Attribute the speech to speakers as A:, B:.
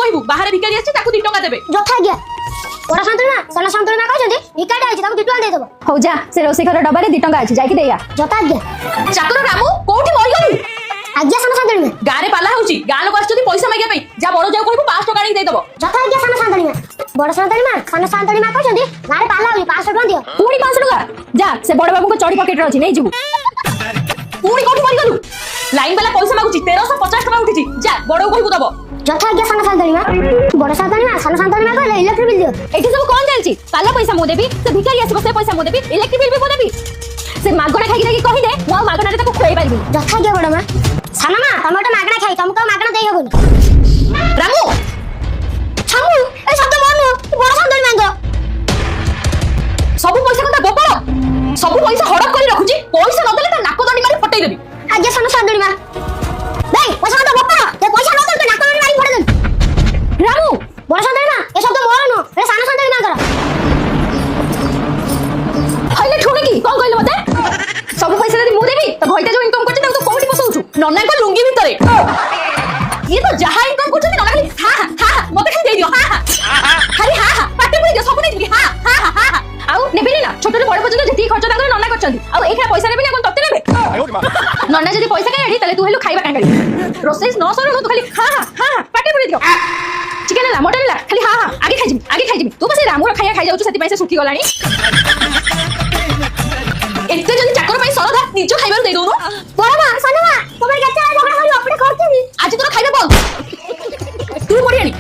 A: কইবু বাহারে ভিখারি আছে তাকু 2 টাকা দেবে
B: যথা আজ্ঞা বড় শান্তনী মা সান শান্তনী মা কইছন্তি ভিখারি আছে তাকু 2 টাকা দেই দেব
C: হউ যা সে রোসি ঘর ডবারে 2 টাকা আছে যাইকি দেয়া
B: যথা আজ্ঞা
A: চাকর রামু কোউঠি মরিগলু
B: আজ্ঞা সান শান্তনী মা
A: গারে পালা হউচি গা লোক আসছতি পয়সা মাগিয়া পই যা বড় যাও কইবু 5 টাকা আনি দেই দেব
B: যথা আজ্ঞা সান শান্তনী মা বড় শান্তনী মা সান শান্তনী মা কইছন্তি গারে পালা হই 500 টাকা দিও
C: পুনি 500 টাকা যা সে বড় বাবু চড়ি পকেট রে আছে নেই ଯିବୁ
A: পুনি কোউঠি মরিগলু লাইন वाला পয়সা মাগুচি 1350 টাকা উঠিছি যা বড় কইবু দেব
B: যথা আজ্ঞা সান শান্তনী মা বড় শান্তনী মা সান শান্তনী মা কইলে ইলেক্ট্রিক বিল দিও
C: এটি সব কোন চালছি পালা পয়সা মু দেবি সে ভিখারি আসিব সে পয়সা মু দেবি ইলেক্ট্রিক বিল মু দেবি সে মাগଣା খাইকি খাইকি কহিলে মু মাগଣାরে তাকে খুয়াই পারিবি
B: যথা আজ্ঞা বড় মা সান মা টমেটো মাগଣା খাই তমকো মাগଣା দেই হবনি
A: রামু
B: ছামু এই শব্দ মনু বড় শান্তনী মাঙ্গ
A: সবু পয়সা কথা গোপাল সবু পয়সা হড়প করে রাখুছি পয়সা নদেলে তা নাক দড়ি মারি ফটাই দেবি
B: আজ্ঞা সান শান্তনী মা দেই পয়সা কথা বপা তে পয়সা নদেলে তো নাক দড়ি মারি ফটাই দেন
C: রামু
B: বড় শান্তনী মা এই শব্দ মনু এ সান শান্তনী মা কর
C: হইলে ঠুনে কি কোন কইলে মতে সব পয়সা যদি মু দেবি তো ঘইটা যে ইনকাম করছিস তাকে তো কোটি পছউছু
A: নন্নাଙ୍କ লুঙ্গি ভিতরে ইয়ে তো যাহা ইনকাম করছতি ননা খালি হা হা হা মতে খালি দেই দিও হা হা খালি হা হা পাটে পড়ি দিও সবু দেই দিবি হা হা হা হা
C: আউ নেবেনি না ছোটରୁ বড় পর্যন্ত যেতি খরচ তাঙ্কর নন্না করছন্তি আউ এইখানে পয়সা নেবেনি এখন ততে নেবে নন্না যদি পয়সা কাই আড়ি তাহলে তু হেলু খাইবা কাই রোসেই ন সরে তু খালি হা হা হা পাটে পড়ি দিও চিকেন লা মটন লা খালি হা হা আগে খাইজিমি তু বসে রামুর খাইয়া খাই যাউছু সেতি পয়সা সুখি গলানি
A: এতে যদি চাকর পাই সরদা নিজ খাইবার দেই দউনো
B: বড় মা সান মা তোমার কাছে ঝগড়া করি অপরে করছিস
A: আজ তোরা খাইবে বল তুই করি আনি